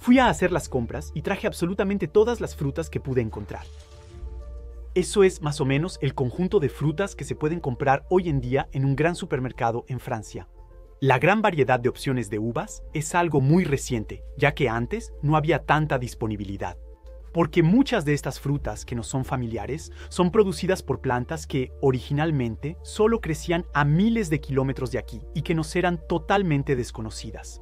Fui a hacer las compras y traje absolutamente todas las frutas que pude encontrar. Eso es más o menos el conjunto de frutas que se pueden comprar hoy en día en un gran supermercado en Francia. La gran variedad de opciones de uvas es algo muy reciente, ya que antes no había tanta disponibilidad. Porque muchas de estas frutas que nos son familiares son producidas por plantas que originalmente solo crecían a miles de kilómetros de aquí y que nos eran totalmente desconocidas.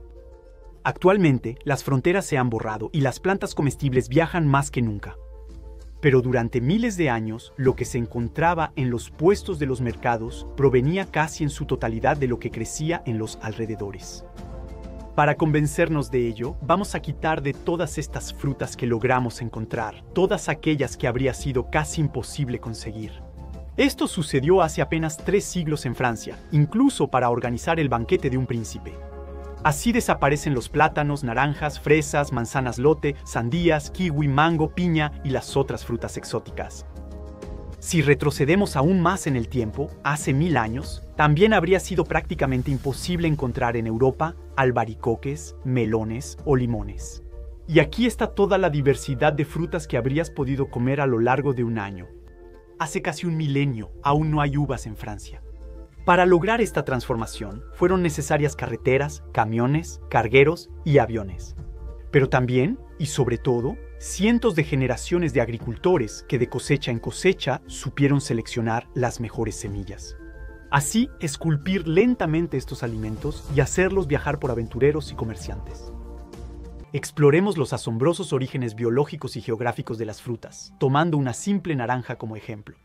Actualmente, las fronteras se han borrado y las plantas comestibles viajan más que nunca. Pero durante miles de años, lo que se encontraba en los puestos de los mercados provenía casi en su totalidad de lo que crecía en los alrededores. Para convencernos de ello, vamos a quitar de todas estas frutas que logramos encontrar, todas aquellas que habría sido casi imposible conseguir. Esto sucedió hace apenas 3 siglos en Francia, incluso para organizar el banquete de un príncipe. Así desaparecen los plátanos, naranjas, fresas, manzanas lote, sandías, kiwi, mango, piña y las otras frutas exóticas. Si retrocedemos aún más en el tiempo, hace 1000 años, también habría sido prácticamente imposible encontrar en Europa albaricoques, melones o limones. Y aquí está toda la diversidad de frutas que habrías podido comer a lo largo de un año. Hace casi un milenio aún no hay uvas en Francia. Para lograr esta transformación, fueron necesarias carreteras, camiones, cargueros y aviones. Pero también, y sobre todo, cientos de generaciones de agricultores que de cosecha en cosecha supieron seleccionar las mejores semillas. Así, esculpir lentamente estos alimentos y hacerlos viajar por aventureros y comerciantes. Exploremos los asombrosos orígenes biológicos y geográficos de las frutas, tomando una simple naranja como ejemplo.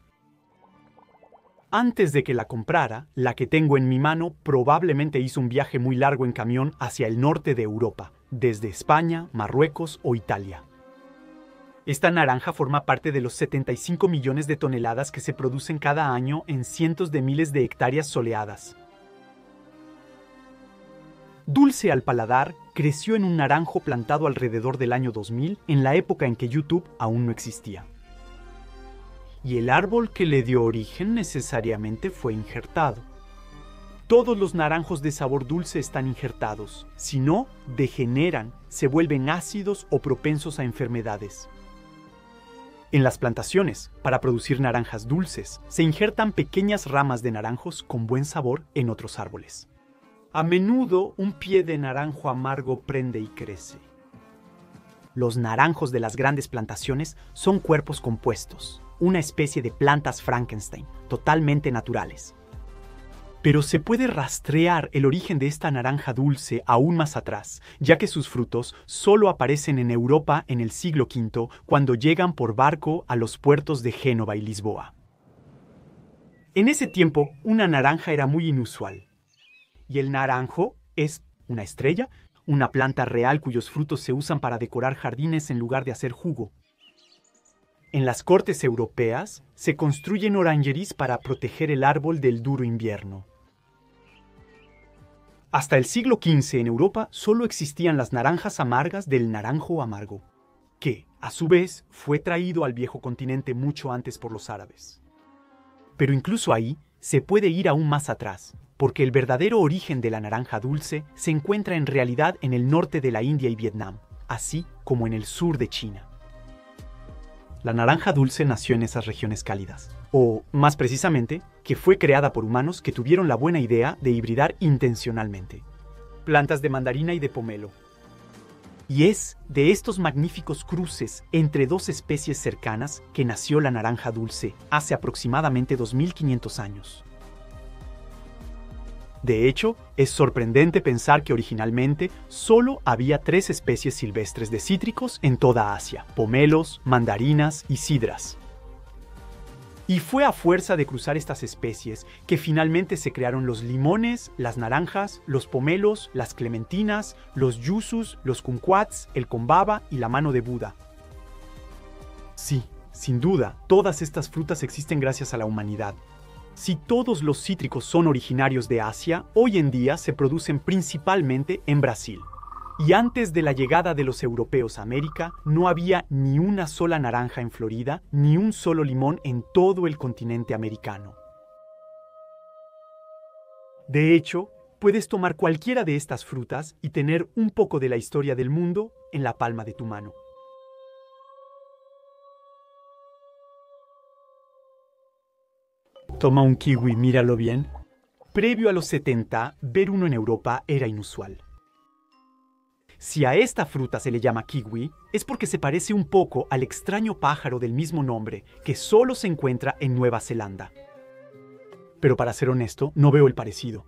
Antes de que la comprara, la que tengo en mi mano probablemente hizo un viaje muy largo en camión hacia el norte de Europa, desde España, Marruecos o Italia. Esta naranja forma parte de los 75 millones de toneladas que se producen cada año en cientos de miles de hectáreas soleadas. Dulce al paladar, creció en un naranjo plantado alrededor del año 2000, en la época en que YouTube aún no existía. Y el árbol que le dio origen necesariamente fue injertado. Todos los naranjos de sabor dulce están injertados, si no, degeneran, se vuelven ácidos o propensos a enfermedades. En las plantaciones, para producir naranjas dulces, se injertan pequeñas ramas de naranjos con buen sabor en otros árboles. A menudo, un pie de naranjo amargo prende y crece. Los naranjos de las grandes plantaciones son cuerpos compuestos, una especie de plantas Frankenstein, totalmente naturales. Pero se puede rastrear el origen de esta naranja dulce aún más atrás, ya que sus frutos solo aparecen en Europa en el siglo V, cuando llegan por barco a los puertos de Génova y Lisboa. En ese tiempo, una naranja era muy inusual. Y el naranjo es una estrella, una planta real cuyos frutos se usan para decorar jardines en lugar de hacer jugo. En las cortes europeas se construyen orangeries para proteger el árbol del duro invierno. Hasta el siglo XV en Europa solo existían las naranjas amargas del naranjo amargo, que, a su vez, fue traído al viejo continente mucho antes por los árabes. Pero incluso ahí se puede ir aún más atrás, porque el verdadero origen de la naranja dulce se encuentra en realidad en el norte de la India y Vietnam, así como en el sur de China. La naranja dulce nació en esas regiones cálidas, o, más precisamente, que fue creada por humanos que tuvieron la buena idea de hibridar intencionalmente. Plantas de mandarina y de pomelo. Y es de estos magníficos cruces entre dos especies cercanas que nació la naranja dulce hace aproximadamente 2500 años. De hecho, es sorprendente pensar que originalmente solo había 3 especies silvestres de cítricos en toda Asia: pomelos, mandarinas y sidras. Y fue a fuerza de cruzar estas especies que finalmente se crearon los limones, las naranjas, los pomelos, las clementinas, los yuzus, los kumquats, el combaba y la mano de Buda. Sí, sin duda, todas estas frutas existen gracias a la humanidad. Si todos los cítricos son originarios de Asia, hoy en día se producen principalmente en Brasil. Y antes de la llegada de los europeos a América, no había ni una sola naranja en Florida, ni un solo limón en todo el continente americano. De hecho, Puedes tomar cualquiera de estas frutas y tener un poco de la historia del mundo en la palma de tu mano. Toma un kiwi, míralo bien. Previo a los 70, ver uno en Europa era inusual. Si a esta fruta se le llama kiwi, es porque se parece un poco al extraño pájaro del mismo nombre que solo se encuentra en Nueva Zelanda. Pero para ser honesto, no veo el parecido.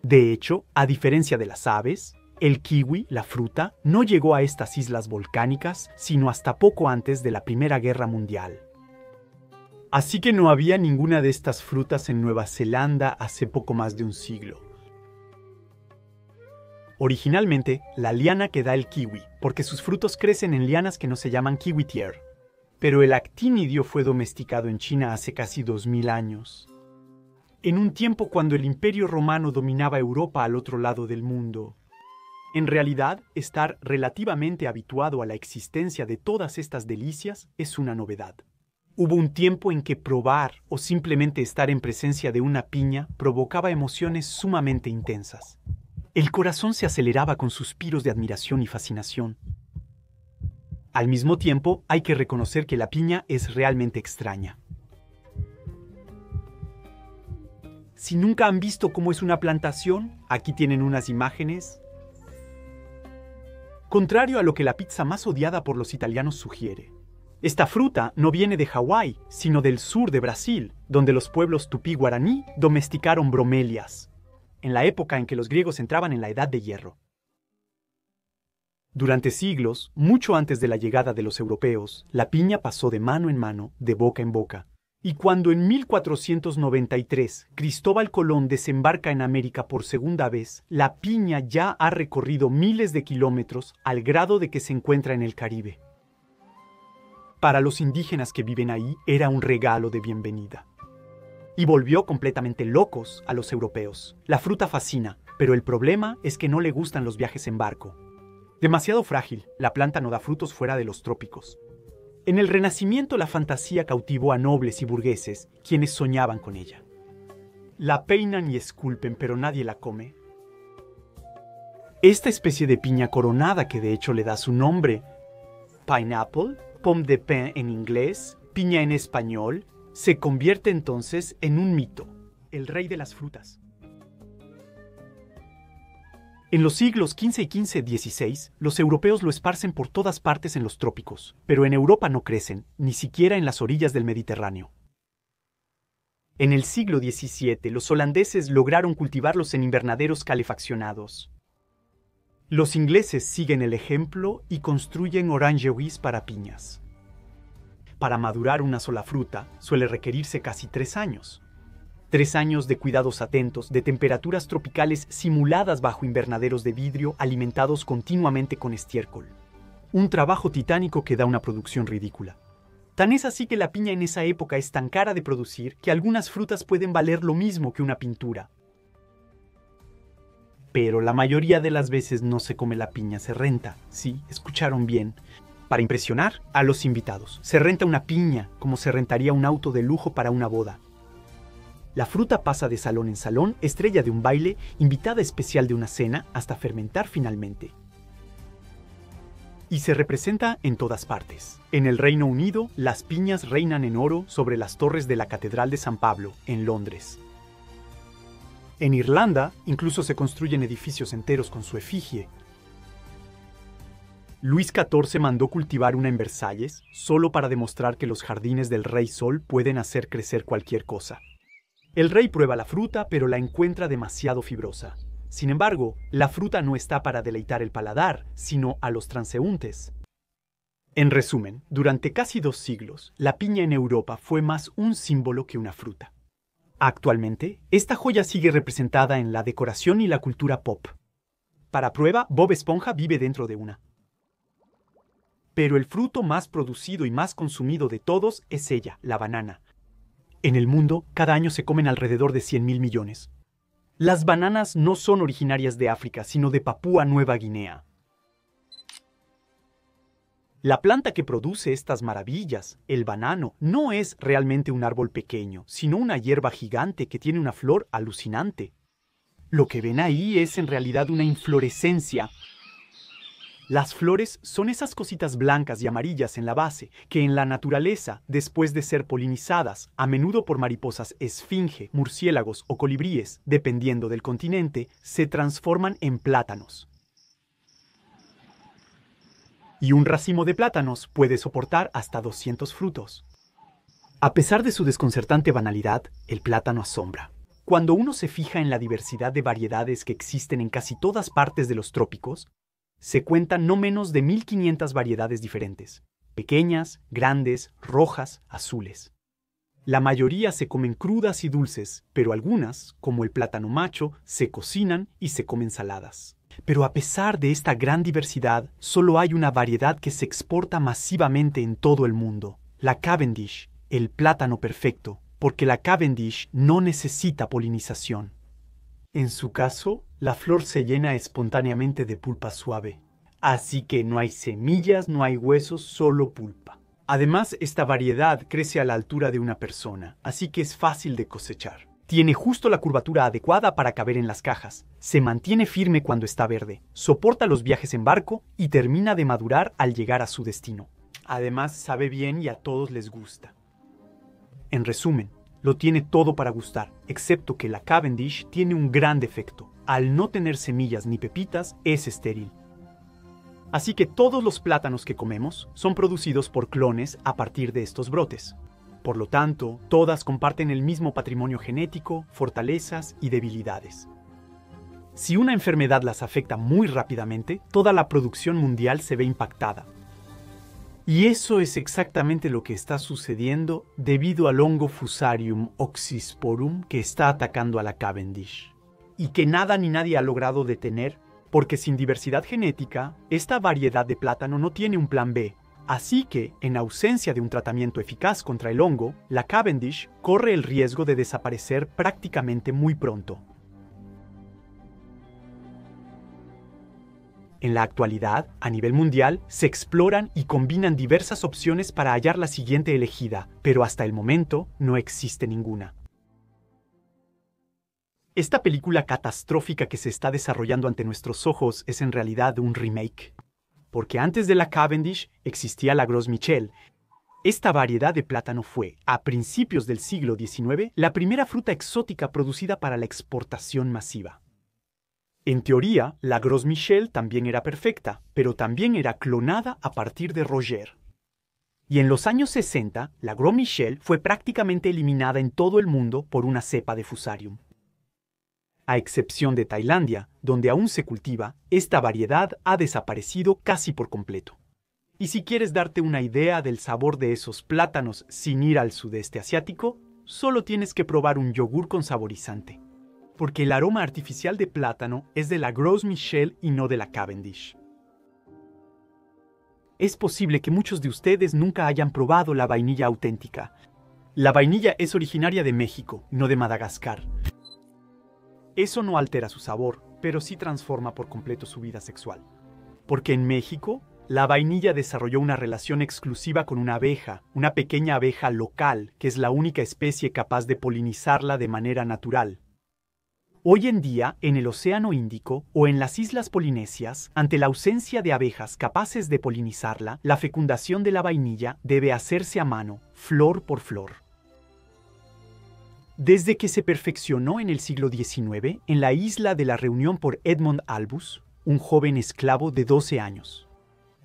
De hecho, a diferencia de las aves, el kiwi, la fruta, no llegó a estas islas volcánicas sino hasta poco antes de la Primera Guerra Mundial. Así que no había ninguna de estas frutas en Nueva Zelanda hace poco más de un siglo. Originalmente, la liana que da el kiwi, porque sus frutos crecen en lianas que no se llaman kiwitier. Pero el actínido fue domesticado en China hace casi 2000 años. En un tiempo cuando el Imperio Romano dominaba Europa al otro lado del mundo. En realidad, estar relativamente habituado a la existencia de todas estas delicias es una novedad. Hubo un tiempo en que probar o simplemente estar en presencia de una piña provocaba emociones sumamente intensas. El corazón se aceleraba con suspiros de admiración y fascinación. Al mismo tiempo, hay que reconocer que la piña es realmente extraña. Si nunca han visto cómo es una plantación, aquí tienen unas imágenes. Contrario a lo que la pizza más odiada por los italianos sugiere. Esta fruta no viene de Hawái, sino del sur de Brasil, donde los pueblos tupí-guaraní domesticaron bromelias, en la época en que los griegos entraban en la Edad de Hierro. Durante siglos, mucho antes de la llegada de los europeos, la piña pasó de mano en mano, de boca en boca. Y cuando en 1493 Cristóbal Colón desembarca en América por segunda vez, la piña ya ha recorrido miles de kilómetros al grado de que se encuentra en el Caribe. Para los indígenas que viven ahí, era un regalo de bienvenida. Y volvió completamente locos a los europeos. La fruta fascina, pero el problema es que no le gustan los viajes en barco. Demasiado frágil, la planta no da frutos fuera de los trópicos. En el Renacimiento la fantasía cautivó a nobles y burgueses, quienes soñaban con ella. La peinan y esculpen, pero nadie la come. Esta especie de piña coronada, que de hecho le da su nombre, pineapple, pomme de pin en inglés, piña en español, se convierte entonces en un mito, el rey de las frutas. En los siglos XV y XVI, los europeos lo esparcen por todas partes en los trópicos, pero en Europa no crecen, ni siquiera en las orillas del Mediterráneo. En el siglo XVII, los holandeses lograron cultivarlos en invernaderos calefaccionados. Los ingleses siguen el ejemplo y construyen orangeries para piñas. Para madurar una sola fruta suele requerirse casi 3 años. 3 años de cuidados atentos, de temperaturas tropicales simuladas bajo invernaderos de vidrio alimentados continuamente con estiércol. Un trabajo titánico que da una producción ridícula. Tan es así que la piña en esa época es tan cara de producir que algunas frutas pueden valer lo mismo que una pintura. Pero la mayoría de las veces no se come la piña, se renta. Sí, escucharon bien. Para impresionar a los invitados. Se renta una piña, como se rentaría un auto de lujo para una boda. La fruta pasa de salón en salón, estrella de un baile, invitada especial de una cena, hasta fermentar finalmente. Y se representa en todas partes. En el Reino Unido, las piñas reinan en oro sobre las torres de la Catedral de San Pablo, en Londres. En Irlanda, incluso se construyen edificios enteros con su efigie. Luis XIV mandó cultivar una en Versalles, solo para demostrar que los jardines del Rey Sol pueden hacer crecer cualquier cosa. El rey prueba la fruta, pero la encuentra demasiado fibrosa. Sin embargo, la fruta no está para deleitar el paladar, sino a los transeúntes. En resumen, durante casi 2 siglos, la piña en Europa fue más un símbolo que una fruta. Actualmente, esta joya sigue representada en la decoración y la cultura pop. Para prueba, Bob Esponja vive dentro de una. Pero el fruto más producido y más consumido de todos es ella, la banana. En el mundo, cada año se comen alrededor de 100.000 millones. Las bananas no son originarias de África, sino de Papúa Nueva Guinea. La planta que produce estas maravillas, el banano, no es realmente un árbol pequeño, sino una hierba gigante que tiene una flor alucinante. Lo que ven ahí es en realidad una inflorescencia. Las flores son esas cositas blancas y amarillas en la base, que en la naturaleza, después de ser polinizadas, a menudo por mariposas esfinge, murciélagos o colibríes, dependiendo del continente, se transforman en plátanos. Y un racimo de plátanos puede soportar hasta 200 frutos. A pesar de su desconcertante banalidad, el plátano asombra. Cuando uno se fija en la diversidad de variedades que existen en casi todas partes de los trópicos, se cuentan no menos de 1500 variedades diferentes, pequeñas, grandes, rojas, azules. La mayoría se comen crudas y dulces, pero algunas, como el plátano macho, se cocinan y se comen saladas. Pero a pesar de esta gran diversidad, solo hay una variedad que se exporta masivamente en todo el mundo, la Cavendish, el plátano perfecto, porque la Cavendish no necesita polinización. En su caso, la flor se llena espontáneamente de pulpa suave. Así que no hay semillas, no hay huesos, solo pulpa. Además, esta variedad crece a la altura de una persona, así que es fácil de cosechar. Tiene justo la curvatura adecuada para caber en las cajas. Se mantiene firme cuando está verde, soporta los viajes en barco y termina de madurar al llegar a su destino. Además, sabe bien y a todos les gusta. En resumen, lo tiene todo para gustar, excepto que la Cavendish tiene un gran defecto. Al no tener semillas ni pepitas, es estéril. Así que todos los plátanos que comemos son producidos por clones a partir de estos brotes. Por lo tanto, todas comparten el mismo patrimonio genético, fortalezas y debilidades. Si una enfermedad las afecta muy rápidamente, toda la producción mundial se ve impactada. Y eso es exactamente lo que está sucediendo debido al hongo Fusarium oxysporum que está atacando a la Cavendish. Y que nada ni nadie ha logrado detener, porque sin diversidad genética, esta variedad de plátano no tiene un plan B. Así que, en ausencia de un tratamiento eficaz contra el hongo, la Cavendish corre el riesgo de desaparecer prácticamente muy pronto. En la actualidad, a nivel mundial, se exploran y combinan diversas opciones para hallar la siguiente elegida, pero hasta el momento no existe ninguna. Esta película catastrófica que se está desarrollando ante nuestros ojos es en realidad un remake. Porque antes de la Cavendish existía la Gros Michel. Esta variedad de plátano fue, a principios del siglo XIX, la primera fruta exótica producida para la exportación masiva. En teoría, la Gros Michel también era perfecta, pero también era clonada a partir de Roger. Y en los años 60, la Gros Michel fue prácticamente eliminada en todo el mundo por una cepa de Fusarium. A excepción de Tailandia, donde aún se cultiva, esta variedad ha desaparecido casi por completo. Y si quieres darte una idea del sabor de esos plátanos sin ir al sudeste asiático, solo tienes que probar un yogur con saborizante. Porque el aroma artificial de plátano es de la Gros Michel y no de la Cavendish. Es posible que muchos de ustedes nunca hayan probado la vainilla auténtica. La vainilla es originaria de México, no de Madagascar. Eso no altera su sabor, pero sí transforma por completo su vida sexual. Porque en México, la vainilla desarrolló una relación exclusiva con una abeja, una pequeña abeja local, que es la única especie capaz de polinizarla de manera natural. Hoy en día, en el Océano Índico o en las Islas Polinesias, ante la ausencia de abejas capaces de polinizarla, la fecundación de la vainilla debe hacerse a mano, flor por flor. Desde que se perfeccionó en el siglo XIX en la isla de la Reunión por Edmond Albus, un joven esclavo de 12 años.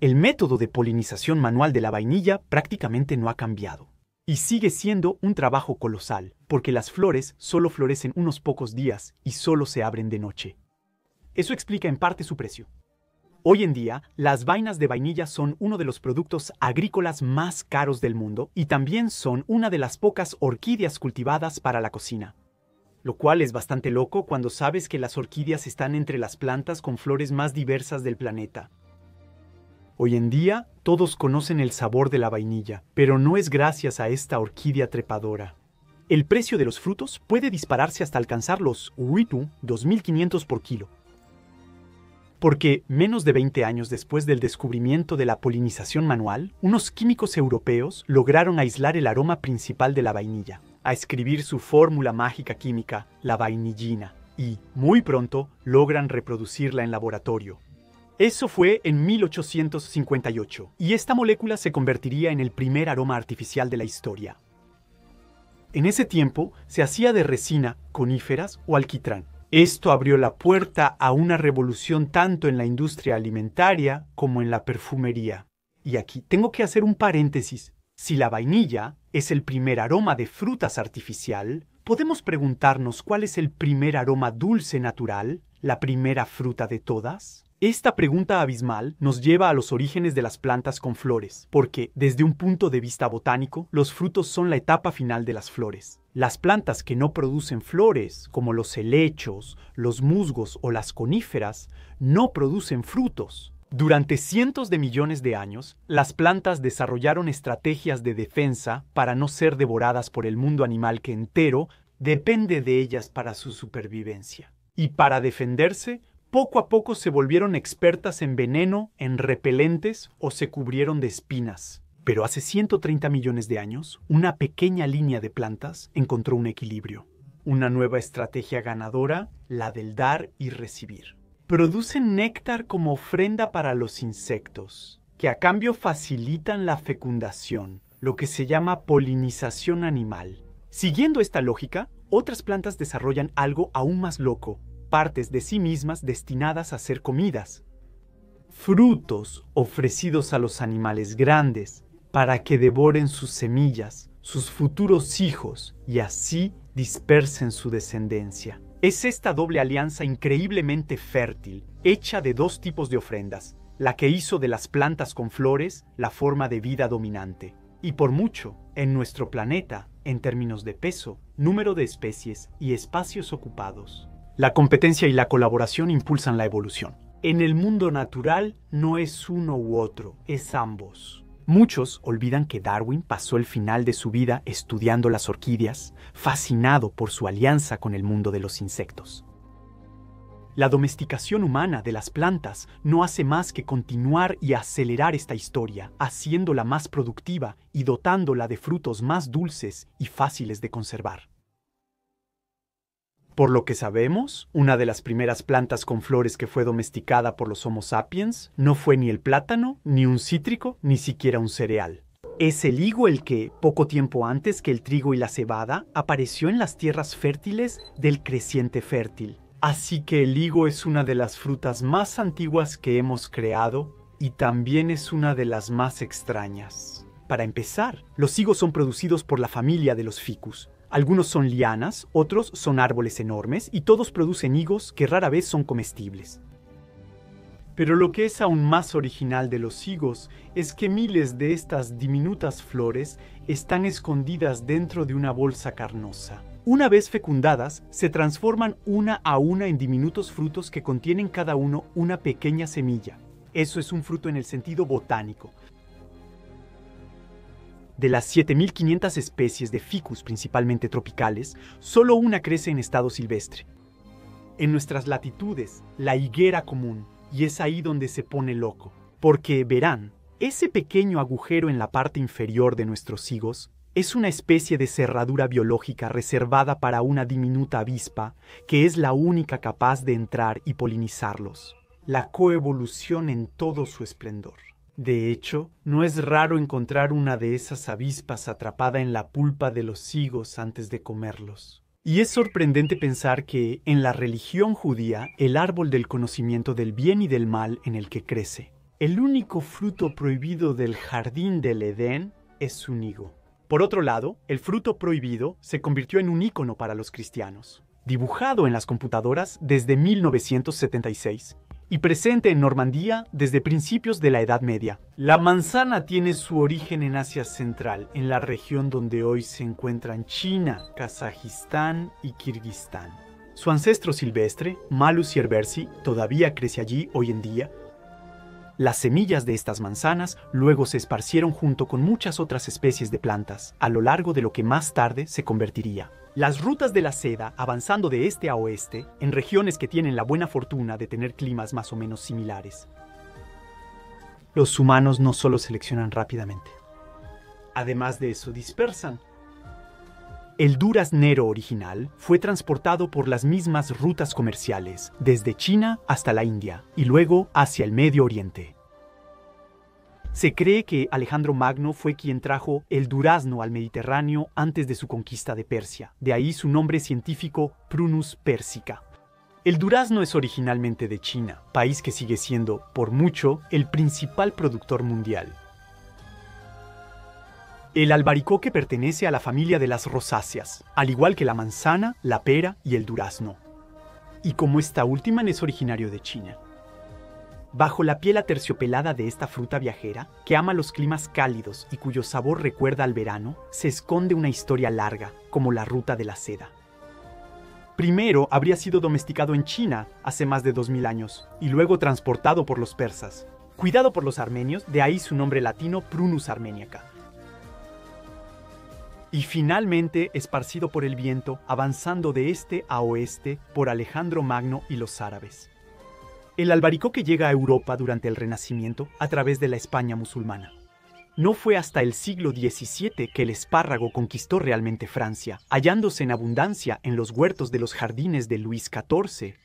El método de polinización manual de la vainilla prácticamente no ha cambiado. Y sigue siendo un trabajo colosal, porque las flores solo florecen unos pocos días y solo se abren de noche. Eso explica en parte su precio. Hoy en día, las vainas de vainilla son uno de los productos agrícolas más caros del mundo y también son una de las pocas orquídeas cultivadas para la cocina. Lo cual es bastante loco cuando sabes que las orquídeas están entre las plantas con flores más diversas del planeta. Hoy en día, todos conocen el sabor de la vainilla, pero no es gracias a esta orquídea trepadora. El precio de los frutos puede dispararse hasta alcanzar los Uitu 2.500 por kilo. Porque menos de 20 años después del descubrimiento de la polinización manual, unos químicos europeos lograron aislar el aroma principal de la vainilla, a escribir su fórmula mágica química, la vainillina. y, muy pronto, logran reproducirla en laboratorio. Eso fue en 1858, y esta molécula se convertiría en el primer aroma artificial de la historia. En ese tiempo se hacía de resina, coníferas o alquitrán. Esto abrió la puerta a una revolución tanto en la industria alimentaria como en la perfumería. Y aquí tengo que hacer un paréntesis. Si la vainilla es el primer aroma de frutas artificial, podemos preguntarnos cuál es el primer aroma dulce natural, la primera fruta de todas. Esta pregunta abismal nos lleva a los orígenes de las plantas con flores, porque, desde un punto de vista botánico, los frutos son la etapa final de las flores. Las plantas que no producen flores, como los helechos, los musgos o las coníferas, no producen frutos. Durante cientos de millones de años, las plantas desarrollaron estrategias de defensa para no ser devoradas por el mundo animal que entero depende de ellas para su supervivencia. Y para defenderse, poco a poco se volvieron expertas en veneno, en repelentes o se cubrieron de espinas. Pero hace 130 millones de años, una pequeña línea de plantas encontró un equilibrio. Una nueva estrategia ganadora, la del dar y recibir. Producen néctar como ofrenda para los insectos, que a cambio facilitan la fecundación, lo que se llama polinización animal. Siguiendo esta lógica, otras plantas desarrollan algo aún más loco, partes de sí mismas destinadas a ser comidas. Frutos ofrecidos a los animales grandes para que devoren sus semillas, sus futuros hijos, y así dispersen su descendencia. Es esta doble alianza increíblemente fértil, hecha de dos tipos de ofrendas, la que hizo de las plantas con flores la forma de vida dominante. Y por mucho, en nuestro planeta, en términos de peso, número de especies y espacios ocupados. La competencia y la colaboración impulsan la evolución. En el mundo natural no es uno u otro, es ambos. Muchos olvidan que Darwin pasó el final de su vida estudiando las orquídeas, fascinado por su alianza con el mundo de los insectos. La domesticación humana de las plantas no hace más que continuar y acelerar esta historia, haciéndola más productiva y dotándola de frutos más dulces y fáciles de conservar. Por lo que sabemos, una de las primeras plantas con flores que fue domesticada por los Homo sapiens no fue ni el plátano, ni un cítrico, ni siquiera un cereal. Es el higo el que, poco tiempo antes que el trigo y la cebada, apareció en las tierras fértiles del creciente fértil. Así que el higo es una de las frutas más antiguas que hemos creado y también es una de las más extrañas. Para empezar, los higos son producidos por la familia de los ficus. Algunos son lianas, otros son árboles enormes y todos producen higos que rara vez son comestibles. Pero lo que es aún más original de los higos es que miles de estas diminutas flores están escondidas dentro de una bolsa carnosa. Una vez fecundadas, se transforman una a una en diminutos frutos que contienen cada uno una pequeña semilla. Eso es un fruto en el sentido botánico. De las 7.500 especies de ficus principalmente tropicales, solo una crece en estado silvestre. En nuestras latitudes, la higuera común, y es ahí donde se pone loco. Porque, verán, ese pequeño agujero en la parte inferior de nuestros higos es una especie de cerradura biológica reservada para una diminuta avispa que es la única capaz de entrar y polinizarlos. La coevolución en todo su esplendor. De hecho, no es raro encontrar una de esas avispas atrapada en la pulpa de los higos antes de comerlos. Y es sorprendente pensar que, en la religión judía, el árbol del conocimiento del bien y del mal en el que crece, el único fruto prohibido del jardín del Edén es un higo. Por otro lado, el fruto prohibido se convirtió en un ícono para los cristianos, dibujado en las computadoras desde 1976. Y presente en Normandía desde principios de la Edad Media. La manzana tiene su origen en Asia Central, en la región donde hoy se encuentran China, Kazajistán y Kirguistán. Su ancestro silvestre, Malus hierbersi, todavía crece allí hoy en día. Las semillas de estas manzanas luego se esparcieron junto con muchas otras especies de plantas, a lo largo de lo que más tarde se convertiría. Las rutas de la seda, avanzando de este a oeste, en regiones que tienen la buena fortuna de tener climas más o menos similares. Los humanos no solo seleccionan rápidamente. Además de eso, dispersan. El duraznero original fue transportado por las mismas rutas comerciales, desde China hasta la India y luego hacia el Medio Oriente. Se cree que Alejandro Magno fue quien trajo el durazno al Mediterráneo antes de su conquista de Persia, de ahí su nombre científico Prunus persica. El durazno es originalmente de China, país que sigue siendo, por mucho, el principal productor mundial. El albaricoque pertenece a la familia de las rosáceas, al igual que la manzana, la pera y el durazno. Y como esta última es originario de China. Bajo la piel aterciopelada de esta fruta viajera, que ama los climas cálidos y cuyo sabor recuerda al verano, se esconde una historia larga, como la ruta de la seda. Primero habría sido domesticado en China hace más de 2000 años, y luego transportado por los persas. Cuidado por los armenios, de ahí su nombre latino Prunus armeniaca. Y finalmente esparcido por el viento, avanzando de este a oeste por Alejandro Magno y los árabes. El albaricoque llega a Europa durante el Renacimiento a través de la España musulmana. No fue hasta el siglo XVII que el espárrago conquistó realmente Francia, hallándose en abundancia en los huertos de los jardines de Luis XIV.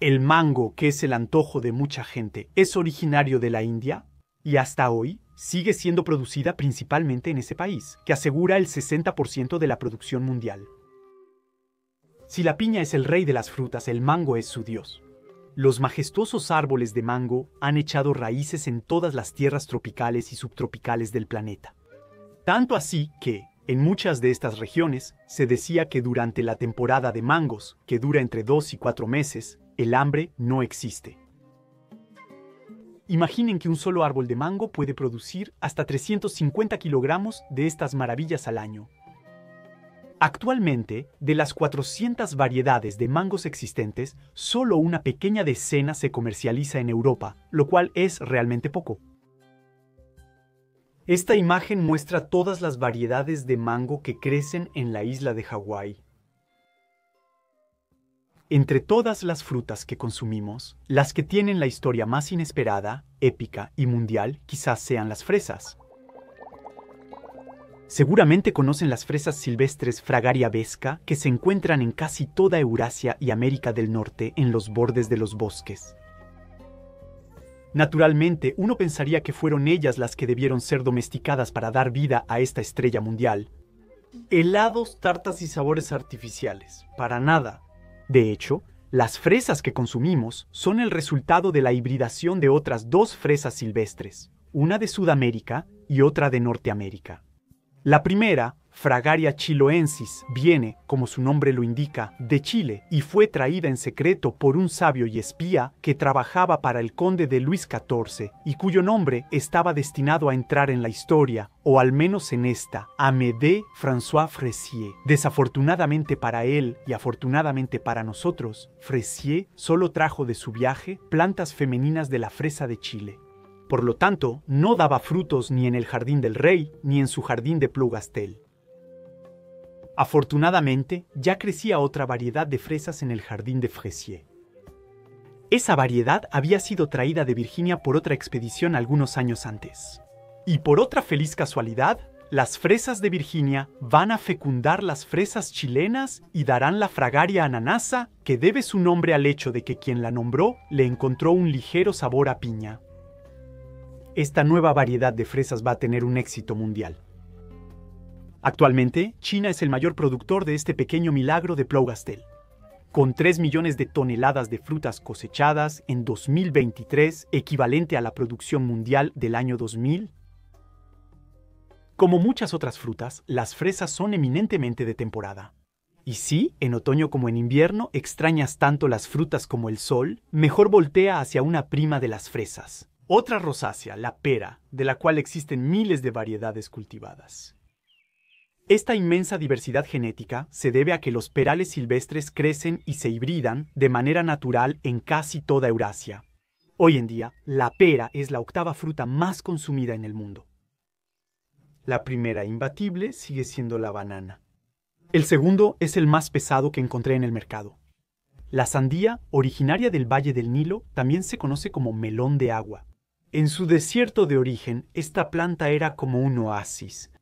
El mango, que es el antojo de mucha gente, es originario de la India y hasta hoy sigue siendo producida principalmente en ese país, que asegura el 60% de la producción mundial. Si la piña es el rey de las frutas, el mango es su dios. Los majestuosos árboles de mango han echado raíces en todas las tierras tropicales y subtropicales del planeta. Tanto así que, en muchas de estas regiones, se decía que durante la temporada de mangos, que dura entre 2 y 4 meses, el hambre no existe. Imaginen que un solo árbol de mango puede producir hasta 350 kilogramos de estas maravillas al año. Actualmente, de las 400 variedades de mangos existentes, solo una pequeña decena se comercializa en Europa, lo cual es realmente poco. Esta imagen muestra todas las variedades de mango que crecen en la isla de Hawái. Entre todas las frutas que consumimos, las que tienen la historia más inesperada, épica y mundial quizás sean las fresas. Seguramente conocen las fresas silvestres Fragaria vesca, que se encuentran en casi toda Eurasia y América del Norte en los bordes de los bosques. Naturalmente, uno pensaría que fueron ellas las que debieron ser domesticadas para dar vida a esta estrella mundial. Helados, tartas y sabores artificiales. Para nada. De hecho, las fresas que consumimos son el resultado de la hibridación de otras 2 fresas silvestres, una de Sudamérica y otra de Norteamérica. La primera, Fragaria chiloensis, viene, como su nombre lo indica, de Chile y fue traída en secreto por un sabio y espía que trabajaba para el conde de Luis XIV y cuyo nombre estaba destinado a entrar en la historia, o al menos en esta, Amédée François Fressier. Desafortunadamente para él y afortunadamente para nosotros, Fressier solo trajo de su viaje plantas femeninas de la fresa de Chile. Por lo tanto, no daba frutos ni en el jardín del rey ni en su jardín de Plougastel. Afortunadamente, ya crecía otra variedad de fresas en el jardín de Fressier. Esa variedad había sido traída de Virginia por otra expedición algunos años antes. Y por otra feliz casualidad, las fresas de Virginia van a fecundar las fresas chilenas y darán la Fragaria ananasa, que debe su nombre al hecho de que quien la nombró le encontró un ligero sabor a piña. Esta nueva variedad de fresas va a tener un éxito mundial. Actualmente, China es el mayor productor de este pequeño milagro de Plougastel, con 3 millones de toneladas de frutas cosechadas en 2023, equivalente a la producción mundial del año 2000. Como muchas otras frutas, las fresas son eminentemente de temporada. Y si, en otoño como en invierno, extrañas tanto las frutas como el sol, mejor voltea hacia una prima de las fresas. Otra rosácea, la pera, de la cual existen miles de variedades cultivadas. Esta inmensa diversidad genética se debe a que los perales silvestres crecen y se hibridan de manera natural en casi toda Eurasia. Hoy en día, la pera es la 8ª fruta más consumida en el mundo. La primera imbatible sigue siendo la banana. El segundo es el más pesado que encontré en el mercado. La sandía, originaria del Valle del Nilo, también se conoce como melón de agua. En su desierto de origen, esta planta era como un oasis.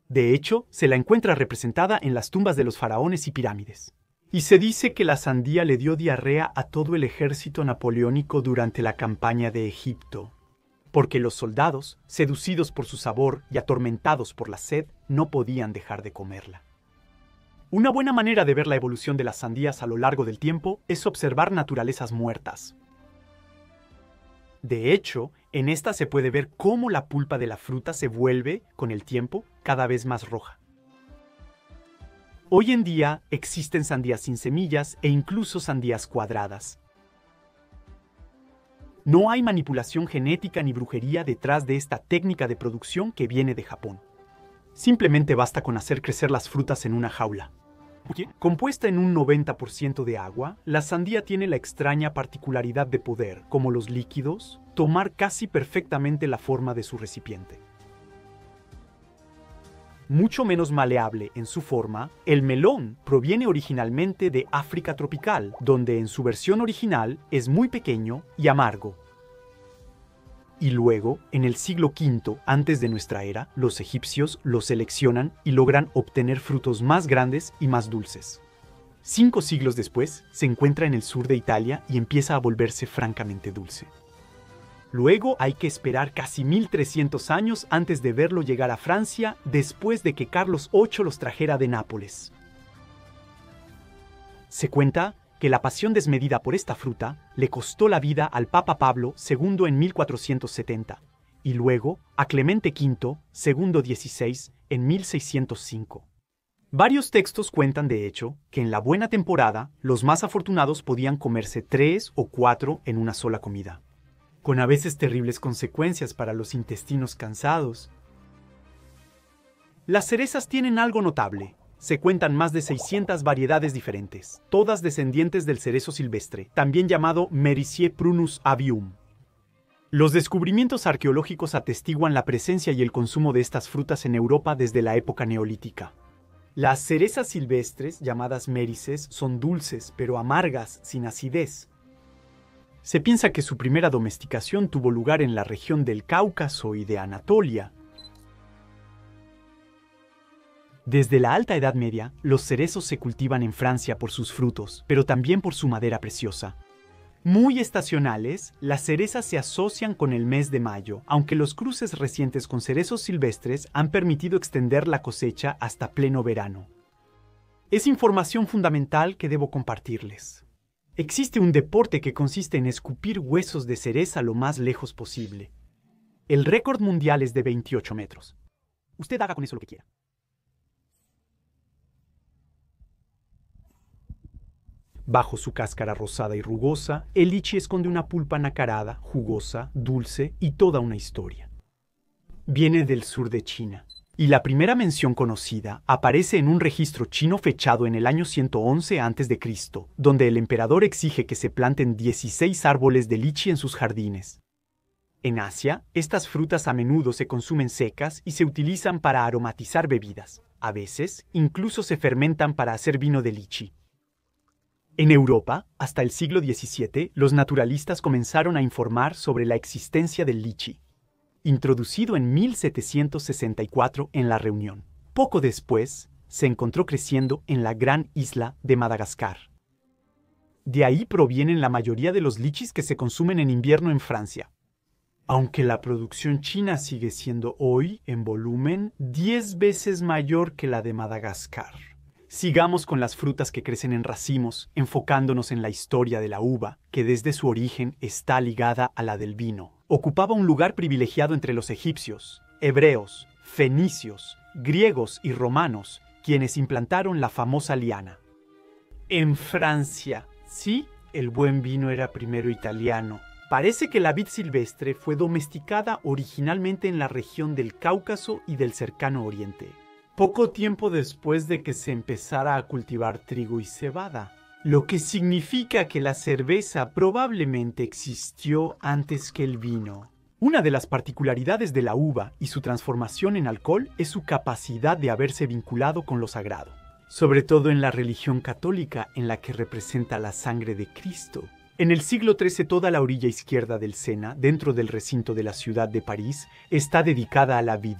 De hecho, se la encuentra representada en las tumbas de los faraones y pirámides. Y se dice que la sandía le dio diarrea a todo el ejército napoleónico durante la campaña de Egipto, porque los soldados, seducidos por su sabor y atormentados por la sed, no podían dejar de comerla. Una buena manera de ver la evolución de las sandías a lo largo del tiempo es observar naturalezas muertas. De hecho, en esta se puede ver cómo la pulpa de la fruta se vuelve, con el tiempo, cada vez más roja. Hoy en día existen sandías sin semillas e incluso sandías cuadradas. No hay manipulación genética ni brujería detrás de esta técnica de producción que viene de Japón. Simplemente basta con hacer crecer las frutas en una jaula. Compuesta en un 90% de agua, la sandía tiene la extraña particularidad de poder, como los líquidos, tomar casi perfectamente la forma de su recipiente. Mucho menos maleable en su forma, el melón proviene originalmente de África tropical, donde en su versión original es muy pequeño y amargo. Y luego, en el siglo V antes de nuestra era, los egipcios lo seleccionan y logran obtener frutos más grandes y más dulces. 5 siglos después, se encuentra en el sur de Italia y empieza a volverse francamente dulce. Luego hay que esperar casi 1300 años antes de verlo llegar a Francia, después de que Carlos VIII los trajera de Nápoles. Se cuenta que la pasión desmedida por esta fruta le costó la vida al Papa Pablo II en 1470 y luego a Clemente V, segundo XVI, en 1605. Varios textos cuentan, de hecho, que en la buena temporada los más afortunados podían comerse 3 o 4 en una sola comida, con a veces terribles consecuencias para los intestinos cansados. Las cerezas tienen algo notable. Se cuentan más de 600 variedades diferentes, todas descendientes del cerezo silvestre, también llamado Mericia prunus avium. Los descubrimientos arqueológicos atestiguan la presencia y el consumo de estas frutas en Europa desde la época neolítica. Las cerezas silvestres, llamadas mérices, son dulces, pero amargas, sin acidez. Se piensa que su primera domesticación tuvo lugar en la región del Cáucaso y de Anatolia. Desde la Alta Edad Media, los cerezos se cultivan en Francia por sus frutos, pero también por su madera preciosa. Muy estacionales, las cerezas se asocian con el mes de mayo, aunque los cruces recientes con cerezos silvestres han permitido extender la cosecha hasta pleno verano. Es información fundamental que debo compartirles. Existe un deporte que consiste en escupir huesos de cereza lo más lejos posible. El récord mundial es de 28 metros. Usted haga con eso lo que quiera. Bajo su cáscara rosada y rugosa, el lichi esconde una pulpa nacarada, jugosa, dulce y toda una historia. Viene del sur de China, y la primera mención conocida aparece en un registro chino fechado en el año 111 a.C., donde el emperador exige que se planten 16 árboles de lichi en sus jardines. En Asia, estas frutas a menudo se consumen secas y se utilizan para aromatizar bebidas. A veces, incluso se fermentan para hacer vino de lichi. En Europa, hasta el siglo XVII, los naturalistas comenzaron a informar sobre la existencia del lichi, introducido en 1764 en La Reunión. Poco después, se encontró creciendo en la gran isla de Madagascar. De ahí provienen la mayoría de los lichis que se consumen en invierno en Francia. Aunque la producción china sigue siendo hoy, en volumen, 10 veces mayor que la de Madagascar. Sigamos con las frutas que crecen en racimos, enfocándonos en la historia de la uva, que desde su origen está ligada a la del vino. Ocupaba un lugar privilegiado entre los egipcios, hebreos, fenicios, griegos y romanos, quienes implantaron la famosa liana. En Francia, sí, el buen vino era primero italiano. Parece que la vid silvestre fue domesticada originalmente en la región del Cáucaso y del Cercano Oriente, poco tiempo después de que se empezara a cultivar trigo y cebada, lo que significa que la cerveza probablemente existió antes que el vino. Una de las particularidades de la uva y su transformación en alcohol es su capacidad de haberse vinculado con lo sagrado, sobre todo en la religión católica en la que representa la sangre de Cristo. En el siglo XIII toda la orilla izquierda del Sena, dentro del recinto de la ciudad de París, está dedicada a la vid.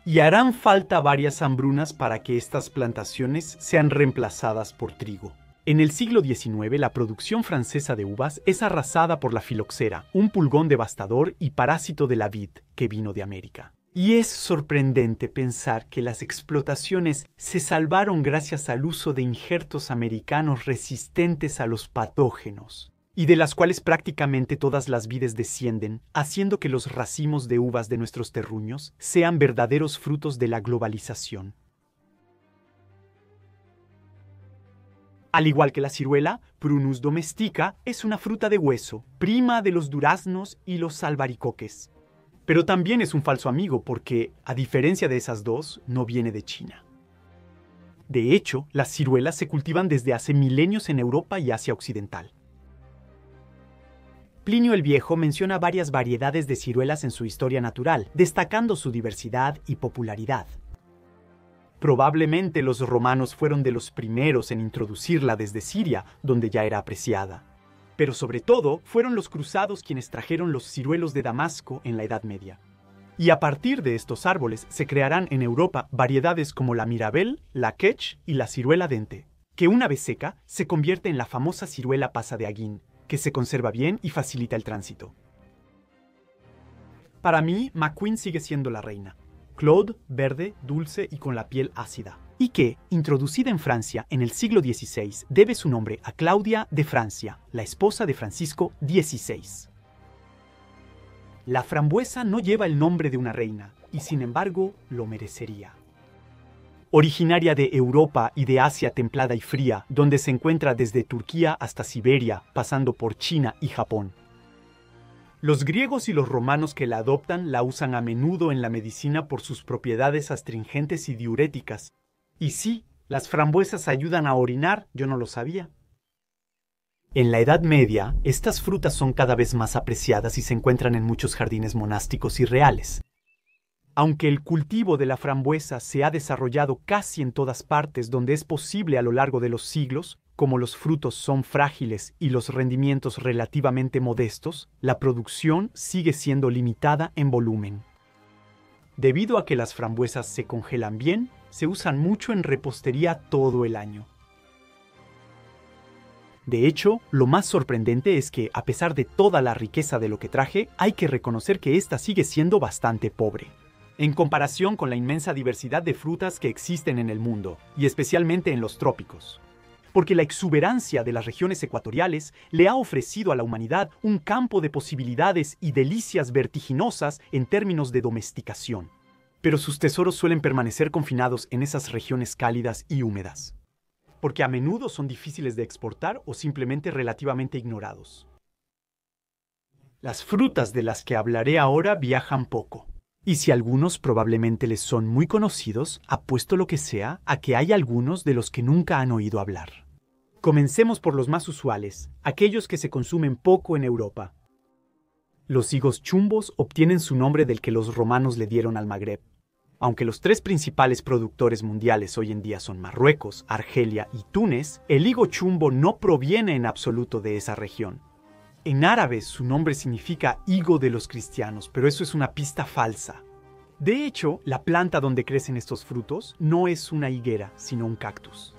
Y harán falta varias hambrunas para que estas plantaciones sean reemplazadas por trigo. En el siglo XIX, la producción francesa de uvas es arrasada por la filoxera, un pulgón devastador y parásito de la vid que vino de América. Y es sorprendente pensar que las explotaciones se salvaron gracias al uso de injertos americanos resistentes a los patógenos, y de las cuales prácticamente todas las vides descienden, haciendo que los racimos de uvas de nuestros terruños sean verdaderos frutos de la globalización. Al igual que la ciruela, Prunus domestica es una fruta de hueso, prima de los duraznos y los albaricoques. Pero también es un falso amigo porque, a diferencia de esas dos, no viene de China. De hecho, las ciruelas se cultivan desde hace milenios en Europa y Asia Occidental. Plinio el Viejo menciona varias variedades de ciruelas en su Historia Natural, destacando su diversidad y popularidad. Probablemente los romanos fueron de los primeros en introducirla desde Siria, donde ya era apreciada. Pero sobre todo, fueron los cruzados quienes trajeron los ciruelos de Damasco en la Edad Media. Y a partir de estos árboles se crearán en Europa variedades como la mirabel, la quech y la ciruela dente, que una vez seca se convierte en la famosa ciruela pasa de Aguín, que se conserva bien y facilita el tránsito. Para mí, McQueen sigue siendo la reina. Claude, verde, dulce y con la piel ácida. Y que, introducida en Francia en el siglo XVI, debe su nombre a Claudia de Francia, la esposa de Francisco XVI. La frambuesa no lleva el nombre de una reina, y sin embargo lo merecería. Originaria de Europa y de Asia templada y fría, donde se encuentra desde Turquía hasta Siberia, pasando por China y Japón. Los griegos y los romanos que la adoptan la usan a menudo en la medicina por sus propiedades astringentes y diuréticas. Y sí, las frambuesas ayudan a orinar, yo no lo sabía. En la Edad Media, estas frutas son cada vez más apreciadas y se encuentran en muchos jardines monásticos y reales. Aunque el cultivo de la frambuesa se ha desarrollado casi en todas partes donde es posible a lo largo de los siglos, como los frutos son frágiles y los rendimientos relativamente modestos, la producción sigue siendo limitada en volumen. Debido a que las frambuesas se congelan bien, se usan mucho en repostería todo el año. De hecho, lo más sorprendente es que, a pesar de toda la riqueza de lo que traje, hay que reconocer que esta sigue siendo bastante pobre, en comparación con la inmensa diversidad de frutas que existen en el mundo, y especialmente en los trópicos. Porque la exuberancia de las regiones ecuatoriales le ha ofrecido a la humanidad un campo de posibilidades y delicias vertiginosas en términos de domesticación. Pero sus tesoros suelen permanecer confinados en esas regiones cálidas y húmedas, porque a menudo son difíciles de exportar o simplemente relativamente ignorados. Las frutas de las que hablaré ahora viajan poco. Y si algunos probablemente les son muy conocidos, apuesto lo que sea a que hay algunos de los que nunca han oído hablar. Comencemos por los más usuales, aquellos que se consumen poco en Europa. Los higos chumbos obtienen su nombre del que los romanos le dieron al Magreb. Aunque los tres principales productores mundiales hoy en día son Marruecos, Argelia y Túnez, el higo chumbo no proviene en absoluto de esa región. En árabe su nombre significa higo de los cristianos, pero eso es una pista falsa. De hecho, la planta donde crecen estos frutos no es una higuera, sino un cactus.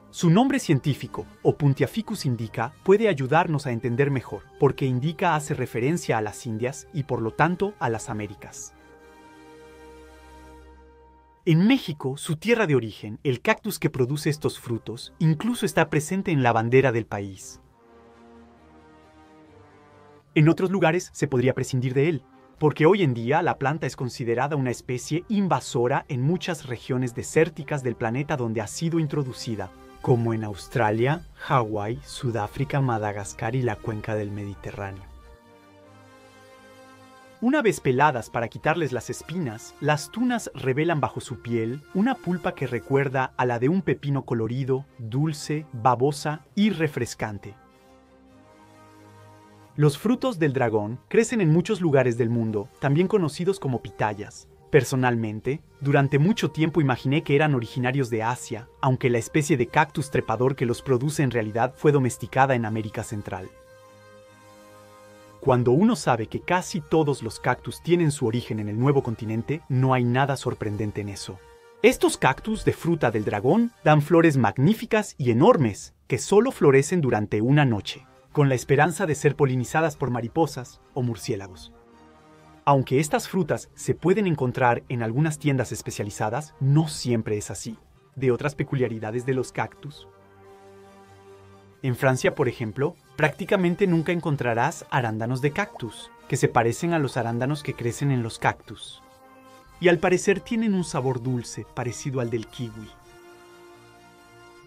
Su nombre científico, Opuntiaficus indica, puede ayudarnos a entender mejor, porque indica hace referencia a las Indias y por lo tanto a las Américas. En México, su tierra de origen, el cactus que produce estos frutos, incluso está presente en la bandera del país. En otros lugares se podría prescindir de él, porque hoy en día la planta es considerada una especie invasora en muchas regiones desérticas del planeta donde ha sido introducida, como en Australia, Hawái, Sudáfrica, Madagascar y la cuenca del Mediterráneo. Una vez peladas para quitarles las espinas, las tunas revelan bajo su piel una pulpa que recuerda a la de un pepino colorido, dulce, babosa y refrescante. Los frutos del dragón crecen en muchos lugares del mundo, también conocidos como pitayas. Personalmente, durante mucho tiempo imaginé que eran originarios de Asia, aunque la especie de cactus trepador que los produce en realidad fue domesticada en América Central. Cuando uno sabe que casi todos los cactus tienen su origen en el nuevo continente, no hay nada sorprendente en eso. Estos cactus de fruta del dragón dan flores magníficas y enormes que solo florecen durante una noche, con la esperanza de ser polinizadas por mariposas o murciélagos. Aunque estas frutas se pueden encontrar en algunas tiendas especializadas, no siempre es así. De otras peculiaridades de los cactus. En Francia, por ejemplo, prácticamente nunca encontrarás arándanos de cactus, que se parecen a los arándanos que crecen en los cactus. Y al parecer tienen un sabor dulce, parecido al del kiwi.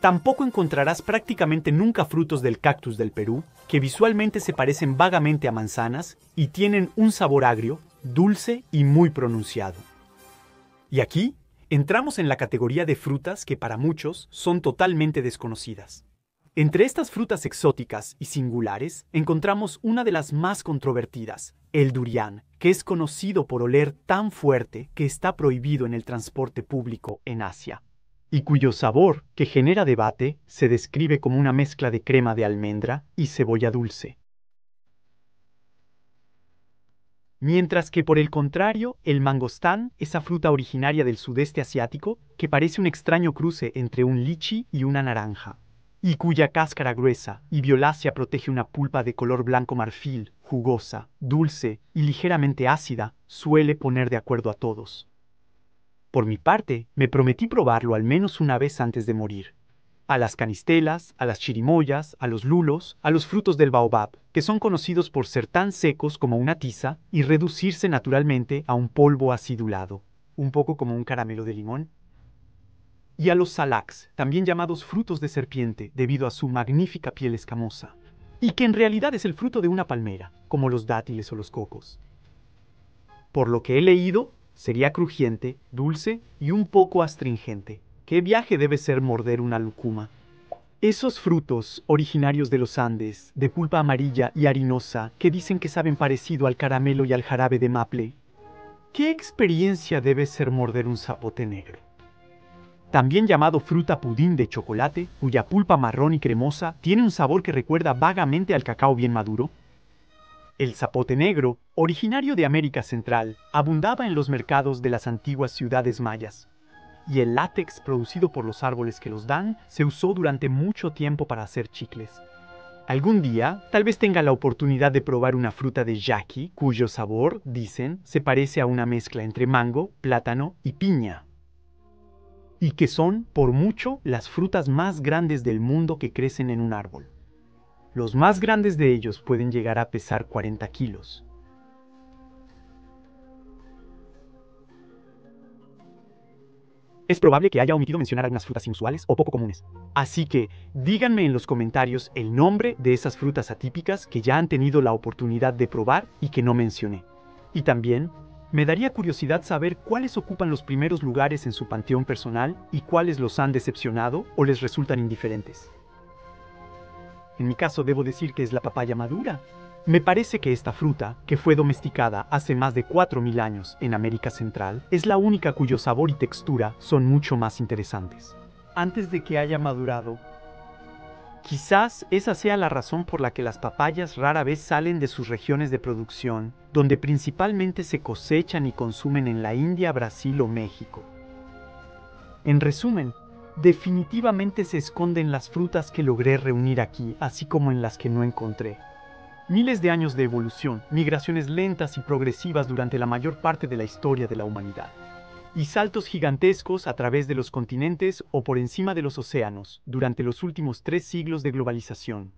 Tampoco encontrarás prácticamente nunca frutos del cactus del Perú, que visualmente se parecen vagamente a manzanas y tienen un sabor agrio, dulce y muy pronunciado. Y aquí entramos en la categoría de frutas que para muchos son totalmente desconocidas. Entre estas frutas exóticas y singulares encontramos una de las más controvertidas, el durián, que es conocido por oler tan fuerte que está prohibido en el transporte público en Asia, y cuyo sabor, que genera debate, se describe como una mezcla de crema de almendra y cebolla dulce. Mientras que por el contrario, el mangostán, esa fruta originaria del sudeste asiático, que parece un extraño cruce entre un lichi y una naranja, y cuya cáscara gruesa y violácea protege una pulpa de color blanco marfil, jugosa, dulce y ligeramente ácida, suele poner de acuerdo a todos. Por mi parte, me prometí probarlo al menos una vez antes de morir. A las canistelas, a las chirimoyas, a los lulos, a los frutos del baobab, que son conocidos por ser tan secos como una tiza y reducirse naturalmente a un polvo acidulado, un poco como un caramelo de limón. Y a los salacs, también llamados frutos de serpiente debido a su magnífica piel escamosa, y que en realidad es el fruto de una palmera, como los dátiles o los cocos. Por lo que he leído, sería crujiente, dulce y un poco astringente. ¿Qué viaje debe ser morder una lucuma? Esos frutos, originarios de los Andes, de pulpa amarilla y harinosa, que dicen que saben parecido al caramelo y al jarabe de maple. ¿Qué experiencia debe ser morder un zapote negro? También llamado fruta pudín de chocolate, cuya pulpa marrón y cremosa tiene un sabor que recuerda vagamente al cacao bien maduro. El zapote negro, originario de América Central, abundaba en los mercados de las antiguas ciudades mayas, y el látex producido por los árboles que los dan se usó durante mucho tiempo para hacer chicles. Algún día, tal vez tenga la oportunidad de probar una fruta de yaqui, cuyo sabor, dicen, se parece a una mezcla entre mango, plátano y piña, y que son, por mucho, las frutas más grandes del mundo que crecen en un árbol. Los más grandes de ellos pueden llegar a pesar 40 kilos. Es probable que haya omitido mencionar algunas frutas inusuales o poco comunes. Así que, díganme en los comentarios el nombre de esas frutas atípicas que ya han tenido la oportunidad de probar y que no mencioné. Y también, me daría curiosidad saber cuáles ocupan los primeros lugares en su panteón personal y cuáles los han decepcionado o les resultan indiferentes. En mi caso debo decir que es la papaya madura. Me parece que esta fruta, que fue domesticada hace más de 4000 años en América Central, es la única cuyo sabor y textura son mucho más interesantes. Antes de que haya madurado. Quizás esa sea la razón por la que las papayas rara vez salen de sus regiones de producción, donde principalmente se cosechan y consumen en la India, Brasil o México. En resumen, definitivamente se esconden las frutas que logré reunir aquí, así como en las que no encontré. Miles de años de evolución, migraciones lentas y progresivas durante la mayor parte de la historia de la humanidad, y saltos gigantescos a través de los continentes o por encima de los océanos durante los últimos 3 siglos de globalización.